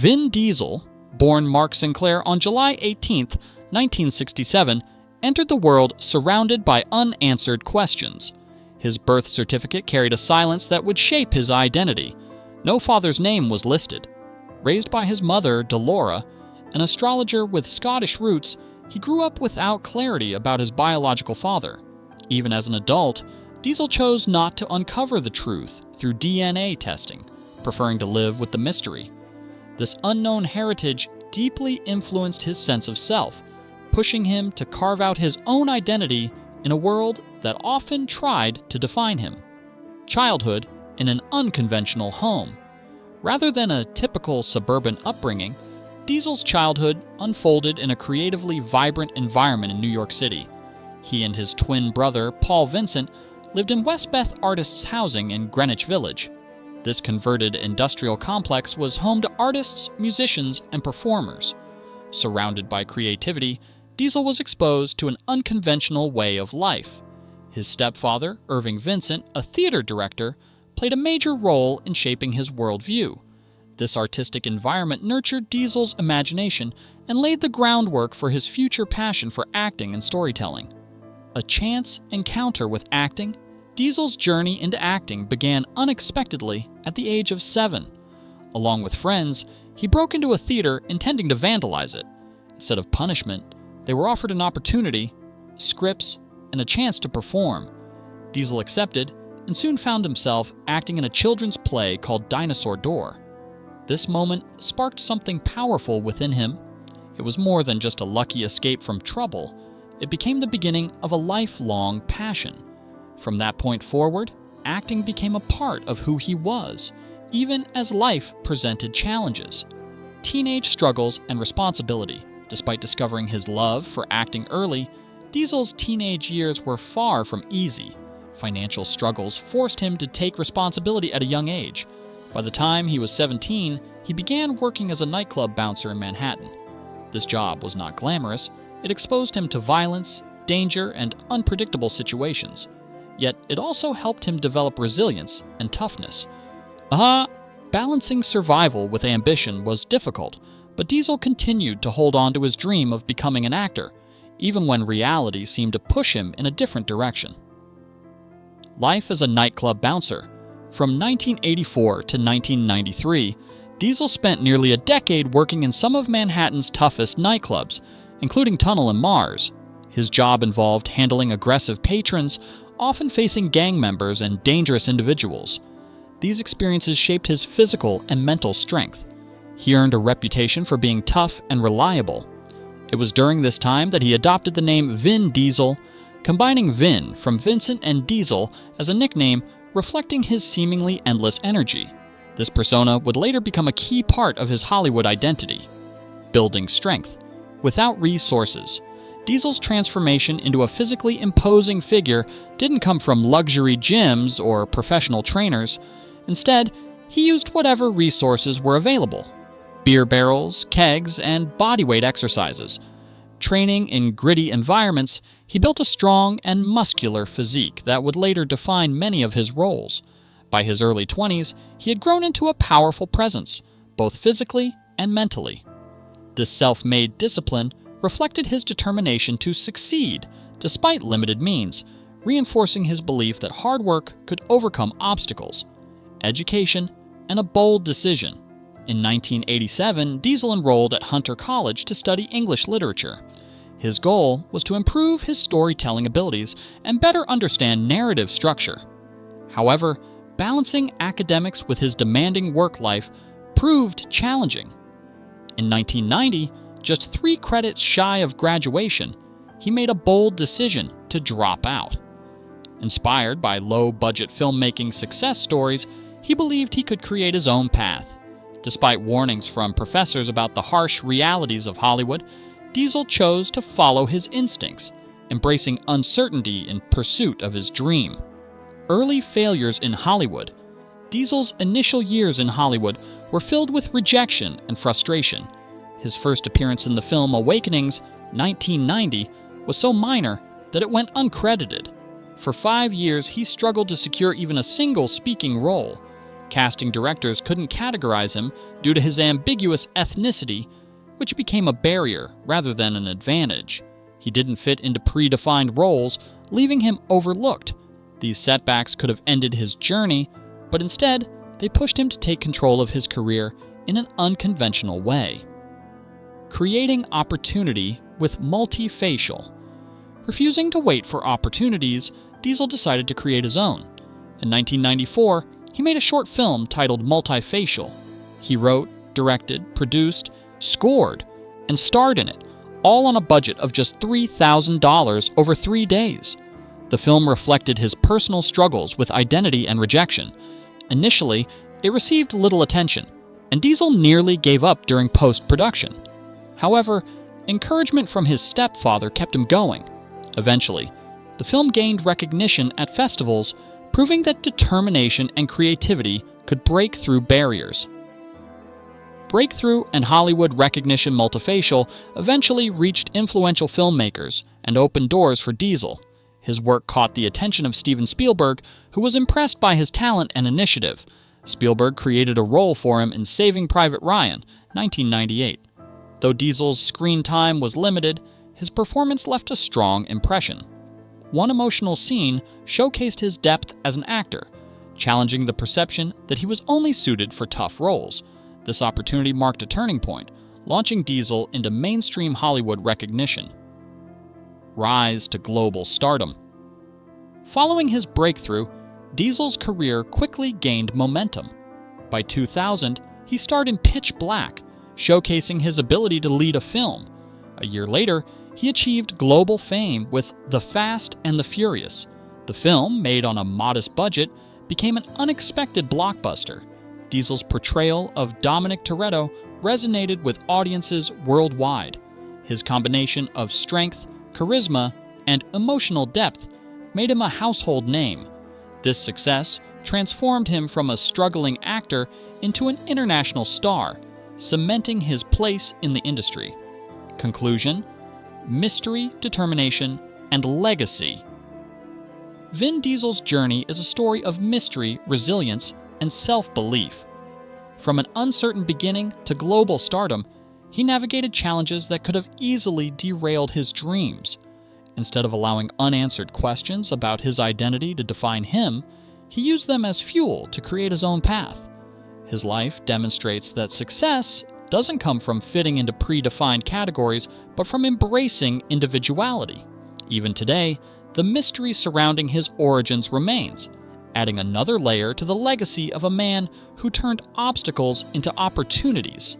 Vin Diesel, born Mark Sinclair on July 18, 1967, entered the world surrounded by unanswered questions. His birth certificate carried a silence that would shape his identity. No father's name was listed. Raised by his mother, Delora, an astrologer with Scottish roots, he grew up without clarity about his biological father. Even as an adult, Diesel chose not to uncover the truth through DNA testing, preferring to live with the mystery. This unknown heritage deeply influenced his sense of self, pushing him to carve out his own identity in a world that often tried to define him. Childhood in an unconventional home. Rather than a typical suburban upbringing, Diesel's childhood unfolded in a creatively vibrant environment in New York City. He and his twin brother, Paul Vincent, lived in Westbeth Artists Housing in Greenwich Village. This converted industrial complex was home to artists, musicians, and performers. Surrounded by creativity, Diesel was exposed to an unconventional way of life. His stepfather, Irving Vincent, a theater director, played a major role in shaping his worldview. This artistic environment nurtured Diesel's imagination and laid the groundwork for his future passion for acting and storytelling. A chance encounter with acting, Diesel's journey into acting began unexpectedly at the age of 7. Along with friends, he broke into a theater intending to vandalize it. Instead of punishment, they were offered an opportunity, scripts, and a chance to perform. Diesel accepted and soon found himself acting in a children's play called Dinosaur Door. This moment sparked something powerful within him. It was more than just a lucky escape from trouble. It became the beginning of a lifelong passion. From that point forward, acting became a part of who he was, even as life presented challenges. Teenage struggles and responsibility. Despite discovering his love for acting early, Diesel's teenage years were far from easy. Financial struggles forced him to take responsibility at a young age. By the time he was 17, he began working as a nightclub bouncer in Manhattan. This job was not glamorous. It exposed him to violence, danger, and unpredictable situations. Yet it also helped him develop resilience and toughness. Balancing survival with ambition was difficult, but Diesel continued to hold on to his dream of becoming an actor, even when reality seemed to push him in a different direction. Life as a nightclub bouncer. From 1984 to 1993, Diesel spent nearly a decade working in some of Manhattan's toughest nightclubs, including Tunnel and Mars. His job involved handling aggressive patrons, often facing gang members and dangerous individuals. These experiences shaped his physical and mental strength. He earned a reputation for being tough and reliable. It was during this time that he adopted the name Vin Diesel, combining Vin from Vincent and Diesel as a nickname reflecting his seemingly endless energy. This persona would later become a key part of his Hollywood identity. Building strength. Without resources, Diesel's transformation into a physically imposing figure didn't come from luxury gyms or professional trainers. Instead, he used whatever resources were available: beer barrels, kegs, and bodyweight exercises. Training in gritty environments, he built a strong and muscular physique that would later define many of his roles. By his early 20s, he had grown into a powerful presence, both physically and mentally. This self-made discipline reflected his determination to succeed despite limited means, reinforcing his belief that hard work could overcome obstacles, education, and a bold decision. In 1987, Diesel enrolled at Hunter College to study English literature. His goal was to improve his storytelling abilities and better understand narrative structure. However, balancing academics with his demanding work life proved challenging. In 1990, just 3 credits shy of graduation, he made a bold decision to drop out. Inspired by low-budget filmmaking success stories, he believed he could create his own path. Despite warnings from professors about the harsh realities of Hollywood, Diesel chose to follow his instincts, embracing uncertainty in pursuit of his dream. Early failures in Hollywood. Diesel's initial years in Hollywood were filled with rejection and frustration. His first appearance in the film Awakenings, 1990, was so minor that it went uncredited. For 5 years, he struggled to secure even a single speaking role. Casting directors couldn't categorize him due to his ambiguous ethnicity, which became a barrier rather than an advantage. He didn't fit into predefined roles, leaving him overlooked. These setbacks could have ended his journey, but instead, they pushed him to take control of his career in an unconventional way. Creating opportunity with multifacial. Refusing to wait for opportunities, Diesel decided to create his own. In 1994, he made a short film titled Multifacial. He wrote, directed, produced, scored, and starred in it, all on a budget of just $3,000 over 3 days. The film reflected his personal struggles with identity and rejection. Initially, it received little attention, and Diesel nearly gave up during post-production. However, encouragement from his stepfather kept him going. Eventually, the film gained recognition at festivals, proving that determination and creativity could break through barriers. Breakthrough and Hollywood recognition multifacial eventually reached influential filmmakers and opened doors for Diesel. His work caught the attention of Steven Spielberg, who was impressed by his talent and initiative. Spielberg created a role for him in Saving Private Ryan, 1998. Though Diesel's screen time was limited, his performance left a strong impression. One emotional scene showcased his depth as an actor, challenging the perception that he was only suited for tough roles. This opportunity marked a turning point, launching Diesel into mainstream Hollywood recognition. Rise to global stardom. Following his breakthrough, Diesel's career quickly gained momentum. By 2000, he starred in Pitch Black, showcasing his ability to lead a film. A year later, he achieved global fame with The Fast and the Furious. The film, made on a modest budget, became an unexpected blockbuster. Diesel's portrayal of Dominic Toretto resonated with audiences worldwide. His combination of strength, charisma, and emotional depth made him a household name. This success transformed him from a struggling actor into an international star, cementing his place in the industry. Conclusion: mystery, determination, and legacy. Vin Diesel's journey is a story of mystery, resilience, and self-belief. From an uncertain beginning to global stardom, he navigated challenges that could have easily derailed his dreams. Instead of allowing unanswered questions about his identity to define him, he used them as fuel to create his own path. His life demonstrates that success doesn't come from fitting into predefined categories, but from embracing individuality. Even today, the mystery surrounding his origins remains, adding another layer to the legacy of a man who turned obstacles into opportunities.